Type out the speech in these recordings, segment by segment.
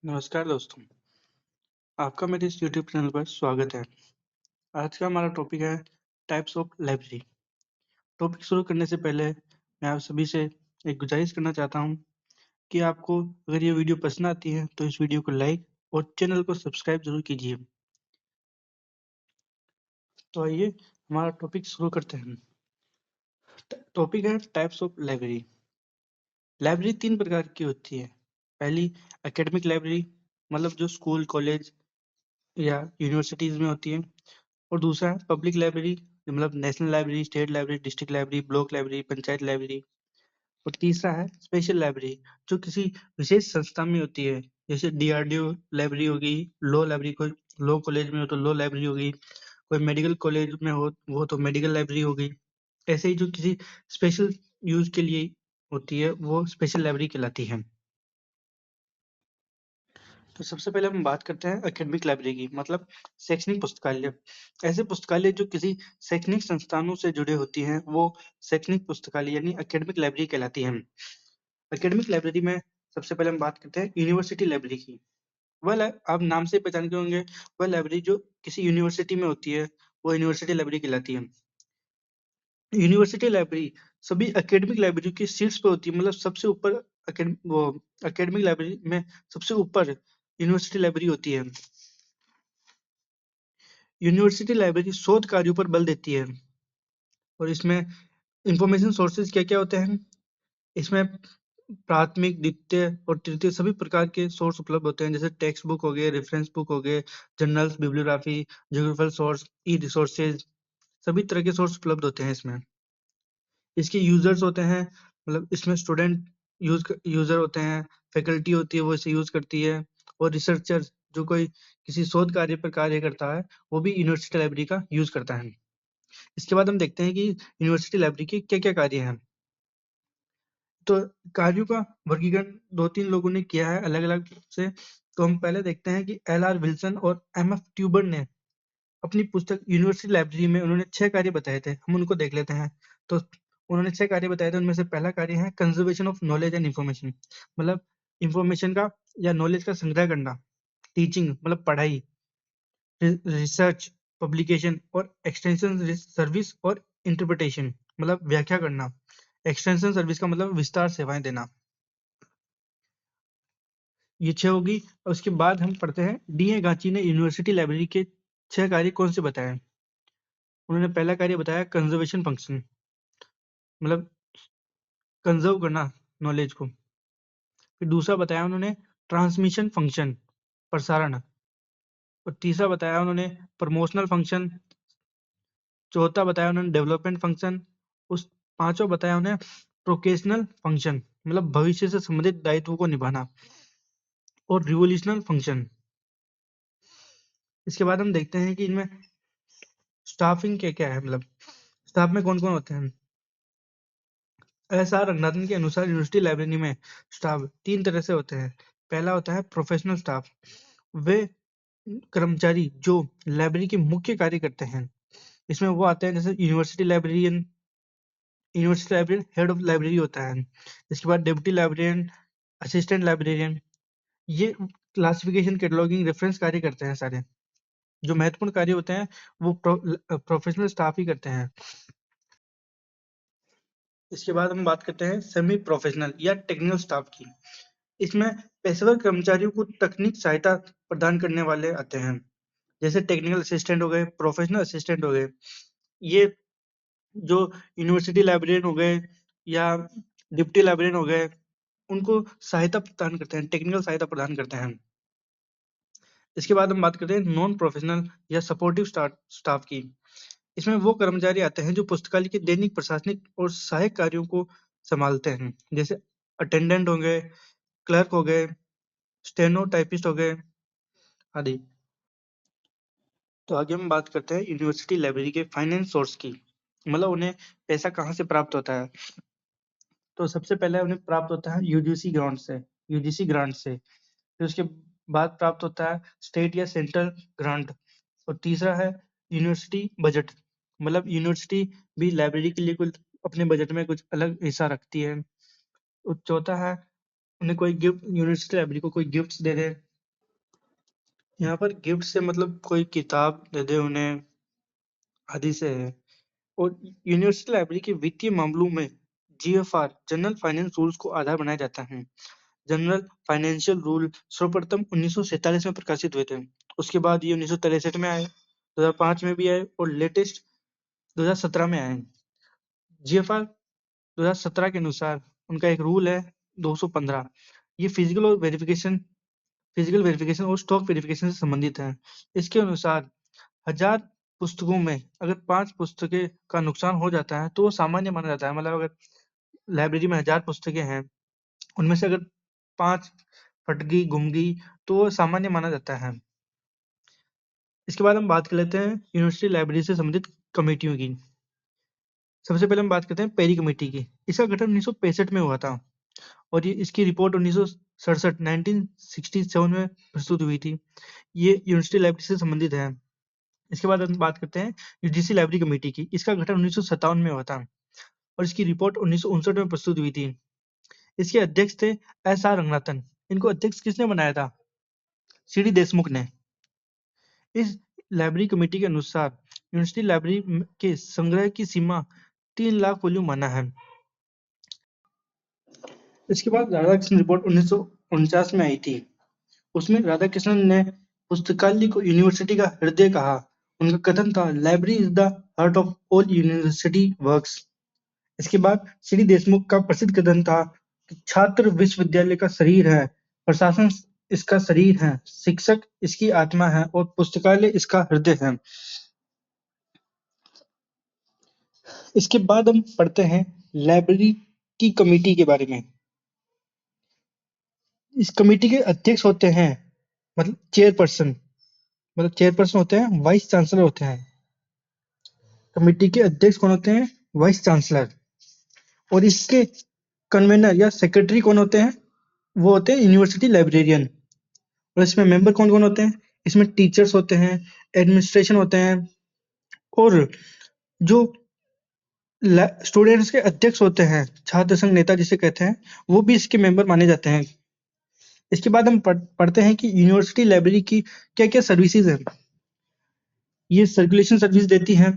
नमस्कार दोस्तों, आपका मेरे इस यूट्यूब चैनल पर स्वागत है। आज का हमारा टॉपिक है टाइप्स ऑफ लाइब्रेरी। टॉपिक शुरू करने से पहले मैं आप सभी से एक गुजारिश करना चाहता हूँ कि आपको अगर ये वीडियो पसंद आती है तो इस वीडियो को लाइक और चैनल को सब्सक्राइब जरूर कीजिए। तो आइए हमारा टॉपिक शुरू करते हैं। टॉपिक है टाइप्स ऑफ लाइब्रेरी। लाइब्रेरी 3 प्रकार की होती है। पहली एकेडमिक लाइब्रेरी, मतलब जो स्कूल, कॉलेज या यूनिवर्सिटीज में होती है। और दूसरा है पब्लिक लाइब्रेरी, मतलब national library, state library, district library, block library, panchayat library. और तीसरा है स्पेशल लाइब्रेरी, जो किसी विशेष संस्था में होती है, जैसे डीआरडीओ लाइब्रेरी होगी, लॉ लाइब्रेरी, कोई लॉ कॉलेज में हो तो लॉ लाइब्रेरी होगी, कोई मेडिकल कॉलेज में हो वो तो मेडिकल लाइब्रेरी होगी। ऐसे ही जो किसी स्पेशल यूज के लिए होती है वो स्पेशल लाइब्रेरी कहलाती है। तो सबसे पहले हम बात करते हैं एकेडमिक लाइब्रेरी की, मतलब शैक्षणिक पुस्तकालय। ऐसे पुस्तकालय जो किसी शैक्षणिक संस्थानों से जुड़े होती हैं वो शैक्षणिक पुस्तकालय यानी एकेडमिक लाइब्रेरी कहलाती हैं। एकेडमिक लाइब्रेरी में सबसे पहले हम बात करते हैं यूनिवर्सिटी लाइब्रेरी की। आप नाम से पहचान के होंगे, वह लाइब्रेरी जो किसी यूनिवर्सिटी में होती है वो यूनिवर्सिटी लाइब्रेरी कहलाती है। यूनिवर्सिटी लाइब्रेरी सभी एकेडमिक लाइब्रेरी की शीर्ष पे होती है, मतलब सबसे ऊपर। एकेडमिक लाइब्रेरी में सबसे ऊपर यूनिवर्सिटी लाइब्रेरी होती है। यूनिवर्सिटी लाइब्रेरी शोध कार्यों पर बल देती है। और इसमें इंफॉर्मेशन सोर्सेज क्या क्या होते हैं? इसमें प्राथमिक, द्वितीय और तृतीय सभी प्रकार के सोर्स उपलब्ध होते हैं, जैसे टेक्स्ट बुक हो गए, रेफरेंस बुक हो गए, जर्नल्स, बिब्लियोग्राफी, ज्योग्राफिकल सोर्स, ई रिसोर्सेज, सभी तरह के सोर्स उपलब्ध होते हैं इसमें। इसके यूजर्स होते हैं, मतलब इसमें स्टूडेंट यूजर होते हैं, फैकल्टी होती है वो इसे यूज करती है, और रिसर्चर जो कोई किसी शोध कार्य पर कार्य करता है वो भी यूनिवर्सिटी लाइब्रेरी का यूज करता है। इसके बाद हम देखते हैं कि यूनिवर्सिटी लाइब्रेरी के क्या क्या कार्य हैं। तो कार्यों का वर्गीकरण 2-3 लोगों ने किया है अलग अलग से। तो हम पहले देखते हैं कि एल.आर. विल्सन और एम.एफ. ट्यूबर ने अपनी पुस्तक यूनिवर्सिटी लाइब्रेरी में उन्होंने 6 कार्य बताए थे। हम उनको देख लेते हैं। तो उन्होंने 6 कार्य बताए थे, उनमें से पहला कार्य है conservation of knowledge and information, मतलब इंफॉर्मेशन का या नॉलेज का संग्रह करना। टीचिंग मतलब पढ़ाई, रिसर्च, पब्लिकेशन और एक्सटेंशन सर्विस और इंटरप्रिटेशन मतलब व्याख्या करना। एक्सटेंशन सर्विस का मतलब विस्तार सेवाएं देना। ये 6 होगी। और उसके बाद हम पढ़ते हैं डी.ए. गाची ने यूनिवर्सिटी लाइब्रेरी के 6 कार्य कौन से बताए। उन्होंने पहला कार्य बताया कंजर्वेशन फंक्शन, मतलब कंजर्व करना नॉलेज को। फिर दूसरा बताया उन्होंने ट्रांसमिशन फंक्शन, प्रसारण। और तीसरा बताया उन्होंने प्रमोशनल फंक्शन। चौथा बताया उन्होंने डेवलपमेंट फंक्शन। उस पांचवा बताया उन्हें प्रोकेशनल फंक्शन, मतलब भविष्य से संबंधित दायित्वों को निभाना। और रिवोल्यूशनल फंक्शन। इसके बाद हम देखते हैं कि इनमें स्टाफिंग क्या क्या है, मतलब स्टाफ में कौन कौन होते हैं। एस.आर. रंगनाथन के अनुसार यूनिवर्सिटी लाइब्रेरी में स्टाफ 3 तरह से होते हैं। पहला होता है प्रोफेशनल स्टाफ, वे कर्मचारी जो लाइब्रेरी के मुख्य कार्य करते हैं। इसमें वो आते हैं जैसे university librarian, head of library होता है। इसके बाद डिप्टी लाइब्रेरियन, असिस्टेंट लाइब्रेरियन। ये क्लासिफिकेशन, कैटलॉगिंग, रेफरेंस कार्य करते हैं सारे। जो महत्वपूर्ण कार्य होते हैं वो प्रोफेशनल स्टाफ ही करते हैं। इसके बाद हम बात करते हैं सेमी प्रोफेशनल या टेक्निकल स्टाफ की। इसमें पेशेवर कर्मचारियों को तकनीक सहायता प्रदान करने वाले आते हैं, जैसे टेक्निकल असिस्टेंट हो गए, प्रोफेशनल असिस्टेंट हो गए। ये जो यूनिवर्सिटी लाइब्रेरियन हो गए या डिप्टी लाइब्रेरियन हो गए, उनको सहायता प्रदान करते हैं, टेक्निकल सहायता प्रदान करते हैं। इसके बाद हम बात करते हैं नॉन प्रोफेशनल या सपोर्टिव स्टाफ की। इसमें वो कर्मचारी आते हैं जो पुस्तकालय के दैनिक प्रशासनिक और सहायक कार्यों को संभालते हैं, जैसे अटेंडेंट हो गए, क्लर्क हो गए, स्टेनो टाइपिस्ट हो गए आदि। तो आगे हम बात करते हैं यूनिवर्सिटी लाइब्रेरी के फाइनेंस सोर्स की, मतलब उन्हें पैसा कहाँ से प्राप्त होता है। तो सबसे पहले उन्हें प्राप्त होता है यूजीसी ग्रांट से। फिर उसके बाद प्राप्त होता है स्टेट या सेंट्रल ग्रांट। और तीसरा है यूनिवर्सिटी बजट, मतलब यूनिवर्सिटी भी लाइब्रेरी के लिए कुछ अपने बजट में कुछ अलग हिस्सा रखती है। और चौथा है उन्हें कोई गिफ्ट, यूनिवर्सिटी लाइब्रेरी को कोई गिफ्ट्स दे दे। यहाँ पर गिफ्ट से मतलब कोई किताब दे दे उन्हें, आदि से है। और यूनिवर्सिटी लाइब्रेरी के वित्तीय मामलों में जीएफआर जनरल फाइनेंस रूल्स को आधार बनाया जाता है। जनरल फाइनेंशियल रूल सर्वप्रथम 1947 में प्रकाशित हुए थे। उसके बाद ये 1963 में आए, 2005 में भी आए और लेटेस्ट 2017 में आए। जीएफआर 2017 के अनुसार उनका एक रूल है 215। ये फिजिकल वेरिफिकेशन और स्टॉक वेरिफिकेशन से संबंधित है। इसके अनुसार 1000 पुस्तकों में अगर 5 पुस्तकें का नुकसान हो जाता है तो वो सामान्य माना जाता है। मतलब अगर लाइब्रेरी में 1000 पुस्तकें हैं, उनमें से अगर 5 फट गई, गुम गई, तो वो सामान्य माना जाता है। इसके बाद हम बात कर लेते हैं यूनिवर्सिटी लाइब्रेरी से संबंधित कमेटियों की। सबसे पहले हम बात करते हैं पेरी कमेटी की। इसका गठन 1965 में हुआ था और ये इसकी रिपोर्ट 1967 में प्रस्तुत हुई थी। ये यूनिवर्सिटी लाइब्रेरी से संबंधित है। इसके बाद हम बात करते हैं यूजीसी लाइब्रेरी कमेटी की। इसका गठन 1957 में हुआ था और इसकी रिपोर्ट 1959 में प्रस्तुत हुई थी। इसके अध्यक्ष थे एस.आर. रंगनाथन। इनको अध्यक्ष किसने बनाया था? सी.डी. देशमुख ने। इस लाइब्रेरी कमेटी के अनुसार यूनिवर्सिटी लाइब्रेरी के संग्रह की सीमा 3 लाख वॉल्यूम माना है। इसके बाद राधाकृष्णन रिपोर्ट 1949 में आई थी। उसमें राधाकृष्णन ने पुस्तकालय को यूनिवर्सिटी का हृदय कहा। उनका कथन था, library is the heart of all university works. इसके बाद सी.डी. देशमुख का प्रसिद्ध कथन था कि छात्र विश्वविद्यालय का शरीर है, प्रशासन इसका शरीर है, शिक्षक इसकी आत्मा है और पुस्तकालय इसका हृदय है। इसके बाद हम पढ़ते हैं लाइब्रेरी की कमेटी के बारे में। इस कमेटी के अध्यक्ष होते हैं, मतलब चेयरपर्सन होते हैं, वाइस चांसलर होते हैं। कमेटी के अध्यक्ष कौन होते हैं? Vice chancellor. और इसके कन्वेनर या सेक्रेटरी कौन होते हैं? वो होते हैं यूनिवर्सिटी लाइब्रेरियन। और इसमें मेंबर कौन कौन होते हैं? इसमें टीचर्स होते हैं, एडमिनिस्ट्रेशन होते हैं और जो स्टूडेंट्स के अध्यक्ष होते हैं, छात्र संघ नेता जिसे कहते हैं, वो भी इसके मेंबर माने जाते हैं। इसके बाद हम पढ़ते हैं कि यूनिवर्सिटी लाइब्रेरी की क्या क्या सर्विसेज हैं। ये सर्कुलेशन सर्विस देती हैं।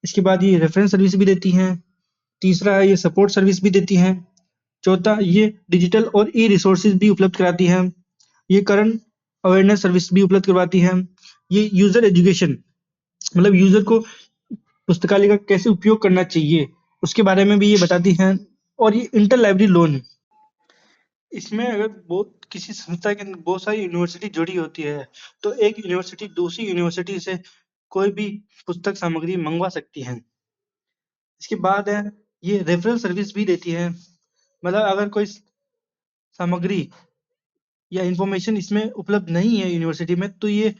इसके बाद ये रेफरेंस सर्विस भी देती हैं। तीसरा है ये सपोर्ट सर्विस भी देती हैं। चौथा, ये डिजिटल और ई रिसोर्सेज भी उपलब्ध कराती हैं। ये करंट अवेयरनेस सर्विस भी उपलब्ध करवाती है। ये यूजर एजुकेशन, मतलब यूजर को पुस्तकालय का कैसे उपयोग करना चाहिए उसके बारे में भी ये बताती हैं। और ये इंटर लाइब्रेरी लोन, इसमें अगर बहुत किसी संस्था के अंदर बहुत सारी यूनिवर्सिटी जुड़ी होती है तो एक यूनिवर्सिटी दूसरी यूनिवर्सिटी से कोई भी पुस्तक सामग्री मंगवा सकती है। इसके बाद है ये रेफरल सर्विस भी देती है। मतलब अगर कोई सामग्री या इंफॉर्मेशन इसमें उपलब्ध नहीं है यूनिवर्सिटी में, तो ये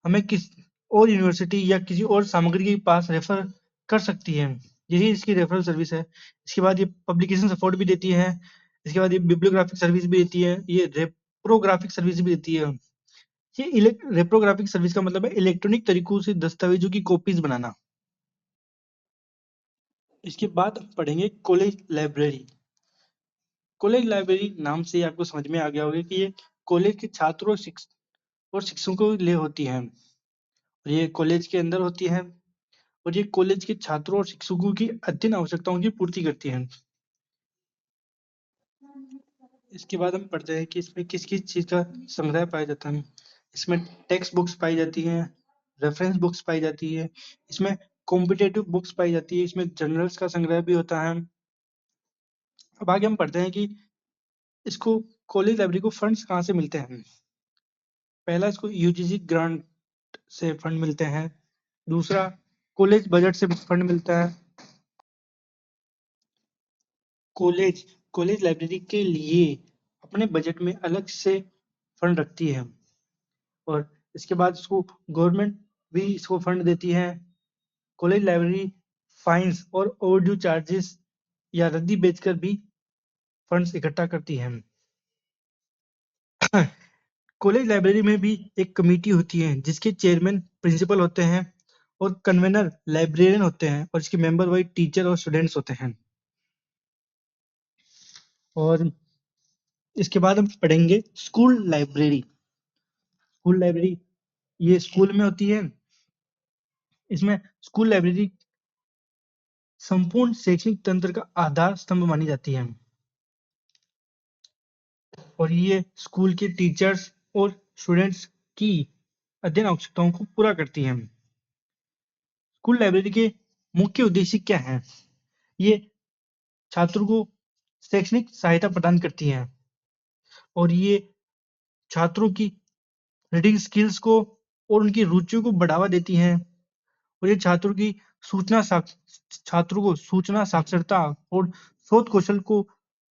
हमें किस और यूनिवर्सिटी या किसी और सामग्री के पास रेफर कर सकती है। यही इसकी रेफरल सर्विस है। इसके बाद ये पब्लिकेशन सपोर्ट भी देती है। इसके बाद ये बिब्लियोग्राफिक सर्विस भी देती है। ये रेप्रोग्राफिक सर्विस भी देती है। ये रेप्रोग्राफिक सर्विस का मतलब है इलेक्ट्रॉनिक तरीकों से दस्तावेजों की कॉपीज बनाना। इसके बाद हम पढ़ेंगे कॉलेज लाइब्रेरी। कॉलेज लाइब्रेरी नाम से ही आपको समझ में आ गया होगा कि ये कॉलेज के छात्रों और शिक्षकों के लिए होती है। और ये कॉलेज के अंदर होती है और ये कॉलेज के छात्रों और शिक्षकों की अध्ययन आवश्यकताओं की पूर्ति करती है। इसके बाद हम पढ़ते हैं कि इसमें किस किस चीज़ का संग्रह पाया जाता है। इसमें टेक्स्ट बुक्स पाई जाती हैं, रेफरेंस बुक्स पाई जाती है, इसमें कॉम्पिटेटिव बुक्स पाई जाती है, इसमें जर्नल्स का संग्रह भी होता है। अब आगे हम पढ़ते हैं कि इसको कॉलेज लाइब्रेरी को फंड्स कहाँ से मिलते हैं। पहला, इसको यूजीसी ग्रांट से फंड मिलते हैं। दूसरा, कॉलेज बजट से फंड मिलता है। कॉलेज कॉलेज लाइब्रेरी के लिए अपने बजट में अलग से फंड रखती है। और इसके बाद इसको गवर्नमेंट भी इसको फंड देती है। कॉलेज लाइब्रेरी फाइन्स और ओवरड्यू चार्जेस या रद्दी बेचकर भी फंड्स इकट्ठा करती है। कॉलेज लाइब्रेरी में भी एक कमेटी होती है जिसके चेयरमैन प्रिंसिपल होते हैं और कन्वेनर लाइब्रेरियन होते हैं और इसके मेंबर वही टीचर और स्टूडेंट्स होते हैं। और इसके बाद हम पढ़ेंगे स्कूल लाइब्रेरी। स्कूल लाइब्रेरी ये स्कूल में होती है। इसमें स्कूल लाइब्रेरी संपूर्ण शैक्षणिक तंत्र का आधार स्तंभ मानी जाती है और ये स्कूल के टीचर्स और स्टूडेंट्स की अध्ययन आवश्यकताओं को पूरा करती है। स्कूल लाइब्रेरी के मुख्य उद्देश्य क्या हैं? ये छात्रों को शैक्षणिक सहायता प्रदान करती है और ये छात्रों की रीडिंग स्किल्स को और उनकी रुचियों को बढ़ावा देती हैं और ये छात्रों को सूचना साक्षरता और शोध कौशल को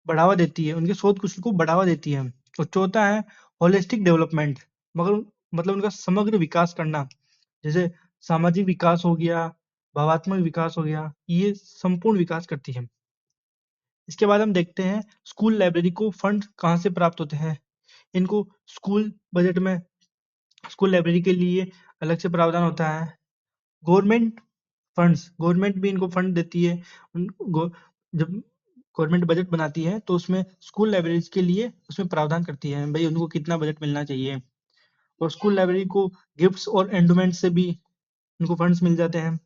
बढ़ावा देती है, उनके शोध कौशल को बढ़ावा देती है। और चौथा है होलिस्टिक डेवलपमेंट, मगर मतलब उनका समग्र विकास करना, जैसे सामाजिक विकास हो गया, भावात्मक विकास हो गया, ये संपूर्ण विकास करती है। इसके बाद हम देखते हैं स्कूल लाइब्रेरी को फंड कहाँ से प्राप्त होते हैं। इनको स्कूल बजट में स्कूल लाइब्रेरी के लिए अलग से प्रावधान होता है। गवर्नमेंट भी इनको फंड देती है। जब गवर्नमेंट बजट बनाती है तो उसमें स्कूल लाइब्रेरीज के लिए उसमें प्रावधान करती है, भाई उनको कितना बजट मिलना चाहिए। और स्कूल लाइब्रेरी को गिफ्ट्स और एंडोमेंट से भी उनको फंड्स मिल जाते हैं।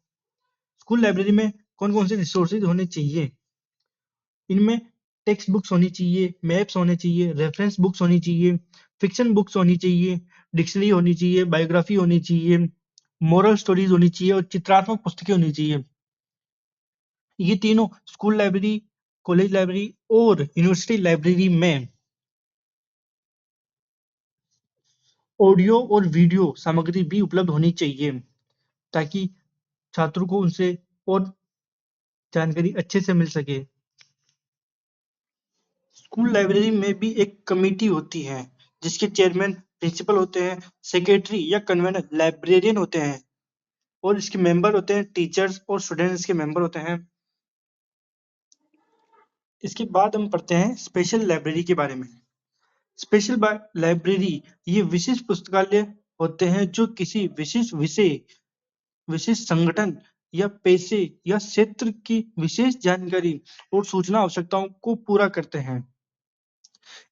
स्कूल लाइब्रेरी में कौन कौन से रिसोर्सेज होने चाहिए? इनमें टेक्स्ट बुक्स होनी चाहिए, मैप्स होने चाहिए, रेफरेंस बुक्स होनी चाहिए, फिक्शन बुक्स होनी चाहिए, डिक्शनरी होनी चाहिए, बायोग्राफी होनी चाहिए, मोरल स्टोरीज होनी चाहिए और चित्रात्मक पुस्तकें होनी चाहिए। ये तीनों स्कूल लाइब्रेरी, कॉलेज लाइब्रेरी और यूनिवर्सिटी लाइब्रेरी में ऑडियो और वीडियो सामग्री भी उपलब्ध होनी चाहिए ताकि छात्रों को उनसे और जानकारी अच्छे से मिल सके। स्कूल लाइब्रेरी में भी एक कमेटी होती है जिसके चेयरमैन प्रिंसिपल होते हैं, सेक्रेटरी या कन्वीनर लाइब्रेरियन होते हैं और इसके मेंबर होते हैं टीचर्स और स्टूडेंट्स के मेंबर होते हैं। इसके बाद हम पढ़ते हैं स्पेशल लाइब्रेरी के बारे में। स्पेशल लाइब्रेरी ये विशिष्ट पुस्तकालय होते हैं जो किसी विशिष्ट विषय, विशिष्ट संगठन या पेशे या क्षेत्र की विशेष जानकारी और सूचना आवश्यकताओं को पूरा करते हैं।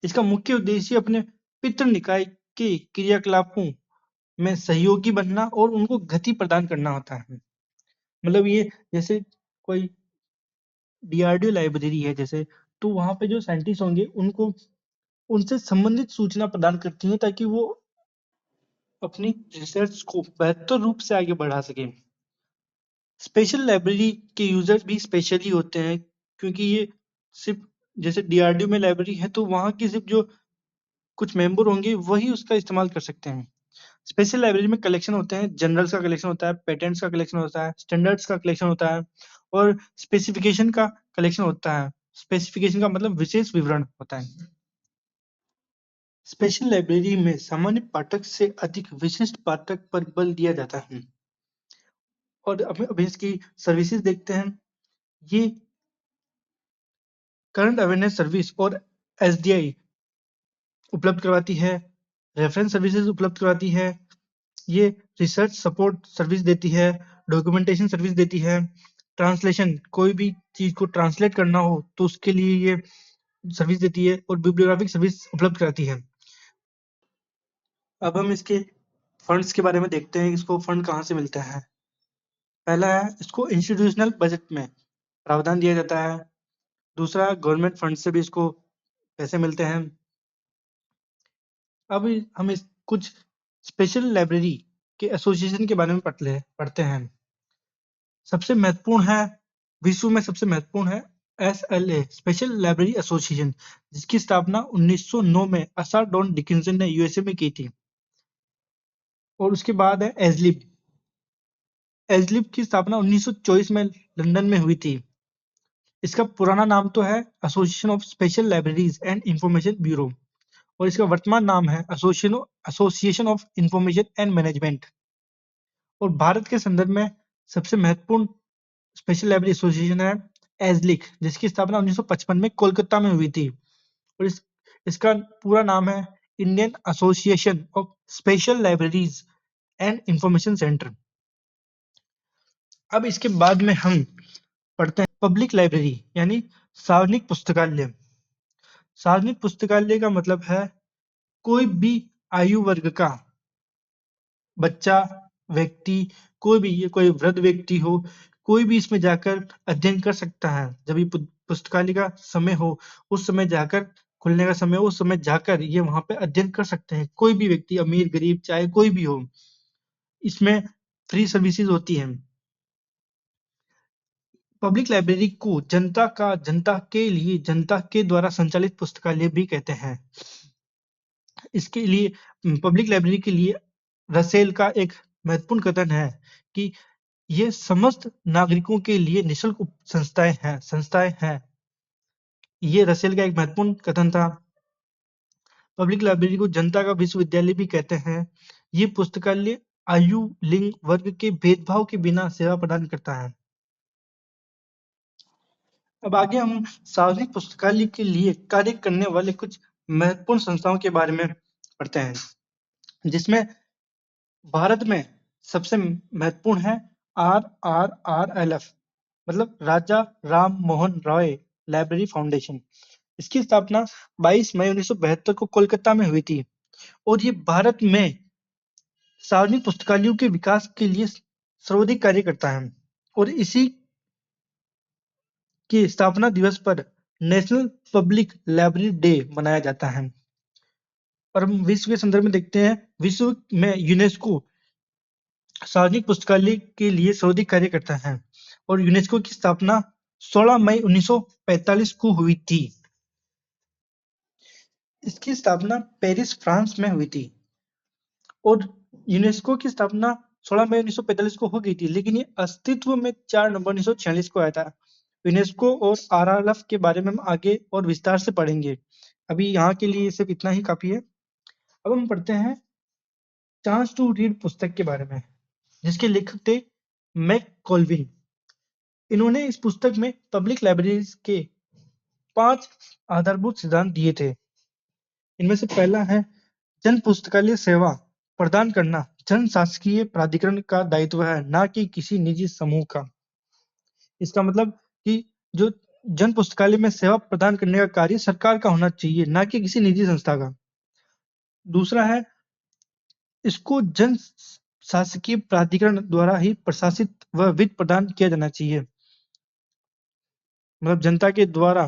इसका मुख्य उद्देश्य अपने पितृ निकाय के क्रियाकलापों में सहयोगी बनना और उनको गति प्रदान करना होता है। मतलब ये जैसे कोई डीआरडीओ लाइब्रेरी है जैसे, तो वहां पे जो साइंटिस्ट होंगे उनको उनसे संबंधित सूचना प्रदान करती है ताकि वो अपनी रिसर्च को बेहतर रूप से आगे बढ़ा सकें। स्पेशल लाइब्रेरी के यूजर्स भी स्पेशल ही होते हैं क्योंकि ये सिर्फ जैसे डीआरडीओ में लाइब्रेरी है तो वहाँ की सिर्फ जो कुछ मेंबर होंगे वही उसका इस्तेमाल कर सकते हैं। स्पेशल लाइब्रेरी में कलेक्शन होते हैं, जनरल्स का कलेक्शन होता है, पेटेंट्स का कलेक्शन होता है, स्टैंडर्ड्स का कलेक्शन होता है और स्पेसिफिकेशन का कलेक्शन होता है। स्पेसिफिकेशन का मतलब विशेष विवरण होता है। स्पेशल लाइब्रेरी में सामान्य पाठक से अधिक विशिष्ट पाठक पर बल दिया जाता है। और अब इसकी सर्विसेज देखते हैं। ये करंट अवेयरनेस सर्विस और एसडीआई उपलब्ध करवाती है, रेफरेंस सर्विसेज उपलब्ध करवाती है, ये रिसर्च सपोर्ट सर्विस देती है, डॉक्यूमेंटेशन सर्विस देती है, ट्रांसलेशन कोई भी चीज को ट्रांसलेट करना हो तो उसके लिए ये सर्विस देती है और बिब्लियोग्राफिक सर्विस उपलब्ध कराती है। अब हम इसके फंड्स के बारे में देखते हैं, इसको फंड कहाँ से मिलता है। पहला है इसको इंस्टीट्यूशनल बजट में प्रावधान दिया जाता है। दूसरा गवर्नमेंट फंड से भी इसको पैसे मिलते हैं। अब हम इस कुछ स्पेशल लाइब्रेरी के एसोसिएशन के बारे में पढ़ते हैं। सबसे महत्वपूर्ण है, विश्व में सबसे महत्वपूर्ण है एसएलए, स्पेशल लाइब्रेरी एसोसिएशन, जिसकी स्थापना 1909 में आर्थर डॉन डिकिंसन ने यूएसए में की थी। और उसके बाद है एजलिब। एजलिब की स्थापना 1924 में लंदन में हुई थी। इसका पुराना नाम तो है association of special libraries and information bureau और इसका वर्तमान नाम है association of information and management. और भारत के संदर्भ में सबसे महत्वपूर्ण स्पेशल लाइब्रेरी एसोसिएशन है एजलिक, जिसकी स्थापना 1955 में कोलकाता में हुई थी और इसका पूरा नाम है Indian association of special libraries and information centre. अब इसके बाद में हम पढ़ते हैं पब्लिक लाइब्रेरी यानी सार्वजनिक पुस्तकालय। सार्वजनिक पुस्तकालय का मतलब है कोई भी आयु वर्ग का बच्चा, व्यक्ति, कोई भी, ये कोई वृद्ध व्यक्ति हो, कोई भी इसमें जाकर अध्ययन कर सकता है। जब ये पुस्तकालय का समय हो, उस समय जाकर, खुलने का समय हो, उस समय जाकर ये वहां पे अध्ययन कर सकते हैं। कोई भी व्यक्ति, अमीर गरीब चाहे कोई भी हो, इसमें फ्री सर्विसेज होती हैं। पब्लिक लाइब्रेरी को जनता के लिए, जनता के द्वारा संचालित पुस्तकालय भी कहते हैं। इसके लिए पब्लिक लाइब्रेरी के लिए रसेल का एक महत्वपूर्ण कथन है कि ये समस्त नागरिकों के लिए निःशुल्क संस्थाएं हैं। ये रसेल का एक महत्वपूर्ण कथन था। पब्लिक लाइब्रेरी को जनता का विश्वविद्यालय भी कहते हैं। ये पुस्तकालय आयु, लिंग, वर्ग के भेदभाव के बिना सेवा प्रदान करता है। अब आगे हम सार्वजनिक पुस्तकालय के लिए कार्य करने वाले कुछ महत्वपूर्ण संस्थाओं के बारे में पढ़ते हैं, जिसमें भारत में सबसे महत्वपूर्ण है RRRLF, मतलब राजा राम मोहन रॉय लाइब्रेरी फाउंडेशन। इसकी स्थापना 22 मई 1972 को कोलकाता में हुई थी और ये भारत में सार्वजनिक पुस्तकालयों के विकास के लिए सर्वाधिक कार्य करता है। और इसी के स्थापना दिवस पर नेशनल पब्लिक लाइब्रेरी डे मनाया जाता है। और हम विश्व के संदर्भ में देखते हैं, विश्व में यूनेस्को सार्वजनिक पुस्तकालय के लिए सर्वाधिक कार्य करता है और यूनेस्को की स्थापना 16 मई 1945 को हुई थी। इसकी स्थापना पेरिस, फ्रांस में हुई थी और यूनेस्को की स्थापना 16 मई 1945 को हो गई थी, लेकिन ये अस्तित्व में 4 नवंबर 1946 को आया था। यूनेस्को और RRLF के बारे में हम आगे और विस्तार से पढ़ेंगे। अभी यहाँ के लिए सिर्फ इतना ही काफी है। अब हम पढ़ते हैं चांस टू रीड पुस्तक के बारे में, जिसके लेखक थे मैक कॉल्विन। इन्होंने इस पुस्तक में पब्लिक लाइब्रेरीज के 5 आधारभूत सिद्धांत दिए थे। इनमें से पहला है जन पुस्तकालय सेवा प्रदान करना जन शासकीय प्राधिकरण का दायित्व है, ना कि किसी निजी समूह का। इसका मतलब कि जो जन पुस्तकालय में सेवा प्रदान करने का कार्य सरकार का होना चाहिए, ना कि किसी निजी संस्था का। दूसरा है, इसको जन शासकीय प्राधिकरण द्वारा ही प्रशासित व वित्त प्रदान किया जाना चाहिए, मतलब जनता के द्वारा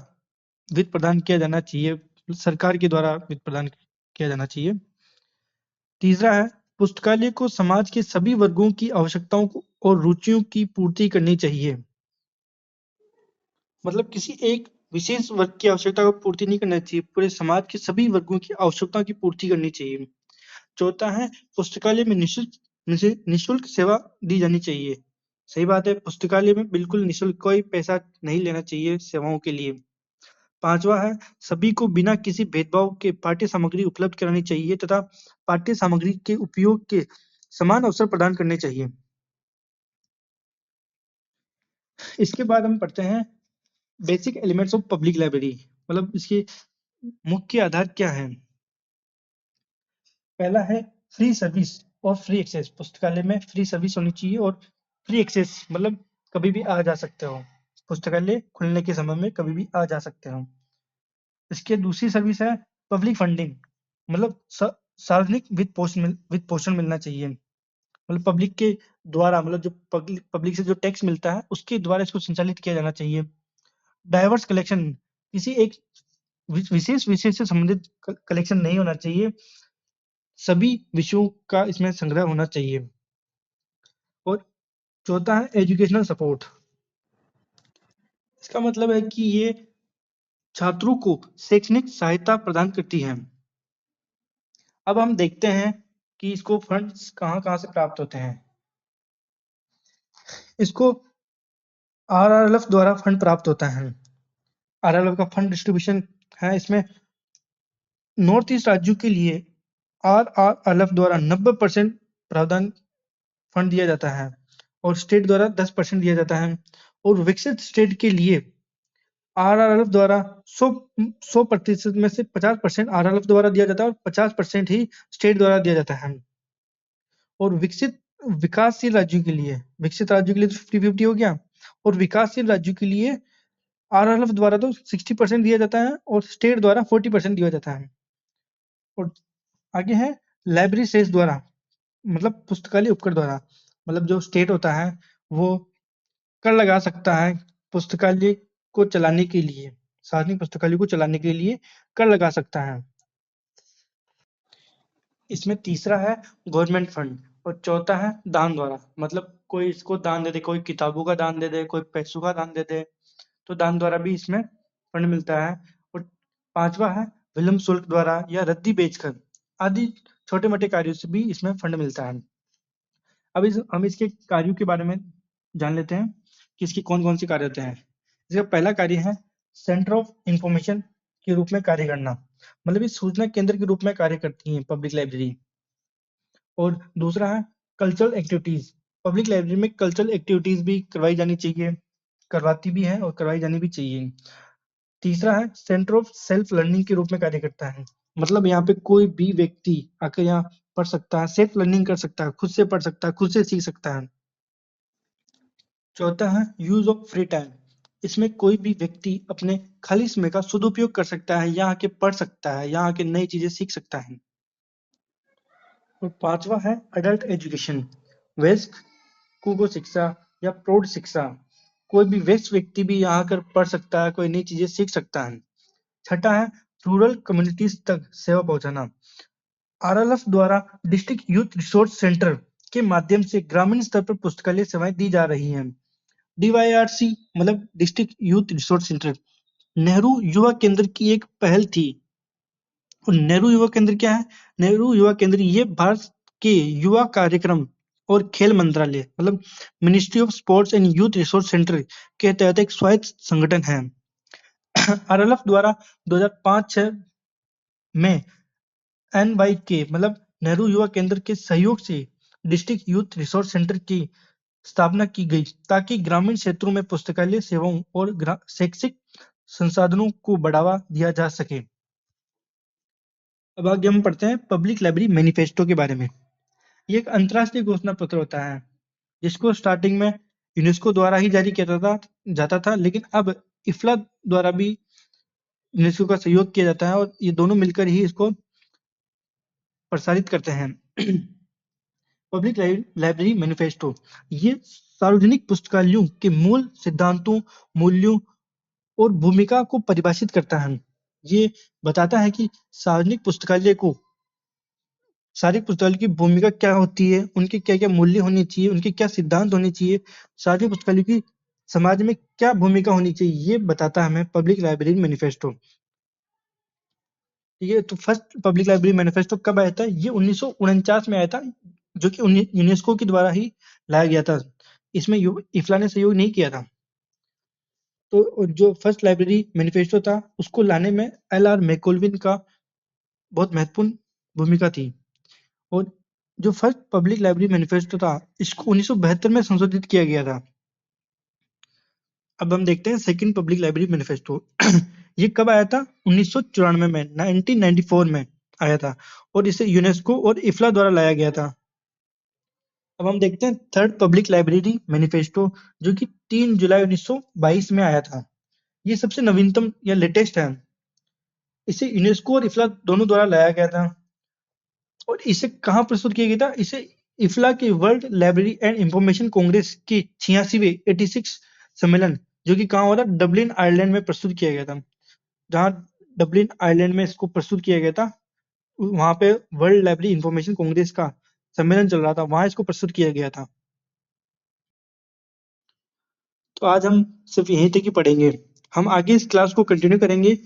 वित्त प्रदान किया जाना चाहिए, सरकार के द्वारा वित्त प्रदान किया जाना चाहिए। तीसरा है, पुस्तकालय को समाज के सभी वर्गों की आवश्यकताओं को और रुचियों की पूर्ति करनी चाहिए, मतलब किसी एक विशेष वर्ग की आवश्यकता को पूर्ति नहीं करना चाहिए, पूरे समाज के सभी वर्गों की आवश्यकताओं की पूर्ति करनी चाहिए। चौथा है, पुस्तकालय में निःशुल्क सेवा दी जानी चाहिए। सही बात है, पुस्तकालय में बिल्कुल निःशुल्क, कोई पैसा नहीं लेना चाहिए सेवाओं के लिए। पांचवा है, सभी को बिना किसी भेदभाव के पाठ्य सामग्री उपलब्ध करानी चाहिए तथा पाठ्य सामग्री के उपयोग के समान अवसर प्रदान करने चाहिए। इसके बाद हम पढ़ते हैं basic elements of public library, मतलब इसके मुख्य आधार क्या है। पहला है फ्री सर्विस और फ्री एक्सेस। पुस्तकालय में फ्री सर्विस होनी चाहिए और फ्री एक्सेस, मतलब कभी भी आ जा सकते हो, पुस्तकालय खुलने के समय में कभी भी आ जा सकते हो। इसके दूसरी सर्विस है पब्लिक फंडिंग, मतलब सार्वजनिक वित्त पोषण मिलना चाहिए, मतलब पब्लिक के द्वारा, मतलब जो पब्लिक से जो टैक्स मिलता है उसके द्वारा इसको संचालित किया जाना चाहिए। डाइवर्स कलेक्शन, किसी एक विशेष विषय से संबंधित कलेक्शन नहीं होना चाहिए, सभी विषयों का इसमें संग्रह होना चाहिए। और चौथा है एजुकेशनल सपोर्ट। इसका मतलब है कि ये छात्रों को शैक्षणिक सहायता प्रदान करती है। अब हम देखते हैं कि इसको फंड्स कहाँ कहाँ से प्राप्त होते हैं। इसको RRLF द्वारा फंड प्राप्त होता है। RRLF का फंड डिस्ट्रीब्यूशन है, इसमें नॉर्थ ईस्ट राज्यों के लिए RRLF द्वारा 90% प्रावधान फंड दिया जाता है और स्टेट द्वारा 10% दिया जाता है। और विकसित स्टेट के लिए RRLF द्वारा 100% में से 50% RRLF द्वारा दिया जाता है और 50% ही स्टेट द्वारा दिया जाता है। और विकासशील राज्यों के लिए, विकसित राज्यों के लिए तो 50-50 हो गया, और विकासशील राज्यों के लिए RRLF द्वारा तो 60% दिया जाता है और स्टेट द्वारा 40% दिया जाता है। और आगे है लाइब्रेरी सेस द्वारा, मतलब पुस्तकालय उपकर द्वारा, मतलब जो स्टेट होता है वो कर लगा सकता है पुस्तकालय को चलाने के लिए, सार्वजनिक पुस्तकालय को चलाने के लिए कर लगा सकता है। इसमें तीसरा है गवर्नमेंट फंड और चौथा है दान द्वारा, मतलब कोई इसको दान दे दे, कोई किताबों का दान दे दे, कोई पैसों का दान दे दे, तो दान द्वारा भी इसमें फंड मिलता है। और पांचवा है विलम्ब शुल्क द्वारा या रद्दी बेचकर आदि छोटे मोटे कार्यों से भी इसमें फंड मिलता है। अब हम इसके कार्यों के बारे में जान लेते हैं कि इसके कौन कौन से कार्य होते हैं। इसका पहला कार्य है सेंटर ऑफ इंफॉर्मेशन के रूप में कार्य करना, मतलब ये सूचना केंद्र के रूप में कार्य करती है पब्लिक लाइब्रेरी। और दूसरा है कल्चरल एक्टिविटीज, पब्लिक लाइब्रेरी में कल्चरल एक्टिविटीज भी करवाई जानी चाहिए, करवाती भी है और करवाई जानी भी चाहिए। तीसरा है सेंटर ऑफ सेल्फ लर्निंग के रूप में कार्य करता है, मतलब यहाँ पे कोई भी व्यक्ति आकर यहाँ पढ़ सकता है, सेल्फ लर्निंग कर सकता है, खुद से पढ़ सकता है, खुद से सीख सकता है। चौथा है यूज ऑफ फ्री टाइम, इसमें कोई भी व्यक्ति अपने खाली समय का सदुपयोग कर सकता है, यहाँ आके पढ़ सकता है, यहाँ आके नई चीजें सीख सकता है। और पांचवा है अडल्ट एजुकेशन, वयस्क को शिक्षा या प्रौढ़ शिक्षा, कोई भी वयस्क व्यक्ति भी यहाँ आकर पढ़ सकता है, कोई नई चीजें सीख सकता है। छठा है रूरल कम्युनिटीज तक सेवा पहुंचाना, आरएलएफ द्वारा डिस्ट्रिक्ट यूथ रिसोर्स सेंटर के माध्यम से ग्रामीण स्तर पर पुस्तकालय सेवाएं दी जा रही हैं। डीवाईआरसी मतलब district youth resource centre Nehru युवा केंद्र की एक पहल थी। और नेहरू युवा केंद्र क्या है? नेहरू युवा केंद्र ये भारत के युवा कार्यक्रम और खेल मंत्रालय मतलब ministry of sports and youth resource centre के तहत एक स्वायत्त संगठन है। आरएलएफ द्वारा 2005-6 में एनवाईके मतलब नेहरू युवा केंद्र के सहयोग से डिस्ट्रिक्ट यूथ रिसोर्स सेंटर की स्थापना की गई ताकि ग्रामीण क्षेत्रों में पुस्तकालय सेवाओं और शैक्षिक संसाधनों को बढ़ावा दिया जा सके। अब आगे हम पढ़ते हैं पब्लिक लाइब्रेरी मैनिफेस्टो के बारे में। ये एक अंतरराष्ट्रीय घोषणा पत्र होता है जिसको स्टार्टिंग में यूनेस्को द्वारा ही जारी किया जाता था, लेकिन अब इफ्ला द्वारा भी यूनेस्को का सहयोग किया जाता है और ये दोनों मिलकर ही इसको प्रसारित करते हैं। पब्लिक लाइब्रेरी मैनिफेस्टो ये सार्वजनिक पुस्तकालयों के मूल सिद्धांतों, मूल्यों और भूमिका को परिभाषित करता है। ये बताता है कि सार्वजनिक पुस्तकालय को सार्वजनिक पुस्तकालय की भूमिका क्या होती है, उनके क्या-क्या मूल्य होने चाहिए, उनके क्या सिद्धांत होने चाहिए, सार्वजनिक पुस्तकालय की समाज में क्या भूमिका होनी चाहिए, ये बताता है हमें पब्लिक लाइब्रेरी मैनिफेस्टो। ठीक है, तो फर्स्ट पब्लिक लाइब्रेरी मैनिफेस्टो कब आया था? ये 1949 में आया था, जो कि यूनेस्को के द्वारा ही लाया गया था। इसमें इफ्ला ने सहयोग नहीं किया था। तो जो फर्स्ट लाइब्रेरी मैनिफेस्टो था उसको लाने में एल.आर. मैकोल्विन का बहुत महत्वपूर्ण भूमिका थी। और जो फर्स्ट पब्लिक लाइब्रेरी मैनिफेस्टो था इसको 1972 में संशोधित किया गया था। अब हम देखते हैं सेकंड पब्लिक लाइब्रेरी मैनिफेस्टो। ये कब आया था? 1994 में, 1994 में आया था और इसे यूनेस्को और इफ्ला द्वारा लाया गया था। अब हम देखते हैं थर्ड पब्लिक लाइब्रेरी मैनिफेस्टो जो कि 3 जुलाई 1922 में आया था। ये सबसे नवीनतम या लेटेस्ट है। इसे यूनेस्को और इफ्ला दोनों द्वारा लाया गया था। और इसे कहाँ प्रस्तुत किया गया था? इसे इफ्ला के world library and information Congress के 86वें 86 सम्मेलन जो कि कहाँ हो रहा था? डबलिन आयरलैंड में प्रस्तुत किया गया था। जहाँ डबलिन आयरलैंड में इसको प्रस्तुत किया गया था, वहां पे वर्ल्ड लाइब्रेरी इंफॉर्मेशन कांग्रेस का सम्मेलन चल रहा था, वहां इसको प्रस्तुत किया गया था। तो आज हम सिर्फ यहीं तक ही पढ़ेंगे, हम आगे इस क्लास को कंटिन्यू करेंगे।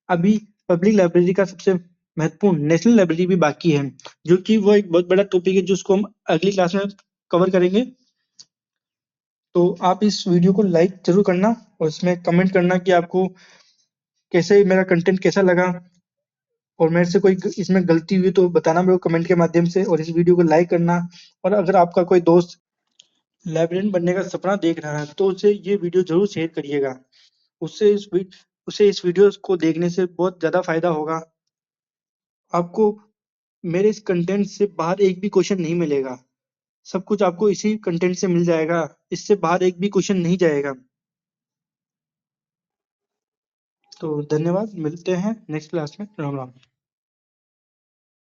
अभी पब्लिक लाइब्रेरी का सबसे महत्वपूर्ण नेशनल लाइब्रेरी भी बाकी है, जो कि वो एक बहुत बड़ा टॉपिक है जिसको हम अगली क्लास में कवर करेंगे। तो आप इस वीडियो को लाइक जरूर करना और इसमें कमेंट करना कि आपको कैसे मेरा कंटेंट कैसा लगा, और मेरे से कोई इसमें गलती हुई तो बताना मेरे को कमेंट के माध्यम से, और इस वीडियो को लाइक करना। और अगर आपका कोई दोस्त लाइब्रेरियन बनने का सपना देख रहा है तो उसे ये वीडियो जरूर शेयर करिएगा। उसे इस वीडियो को देखने से बहुत ज़्यादा फायदा होगा। आपको मेरे इस कंटेंट से बाहर एक भी क्वेश्चन नहीं मिलेगा, सब कुछ आपको इसी कंटेंट से मिल जाएगा, इससे बाहर एक भी क्वेश्चन नहीं जाएगा। तो धन्यवाद, मिलते हैं नेक्स्ट क्लास में। राम राम।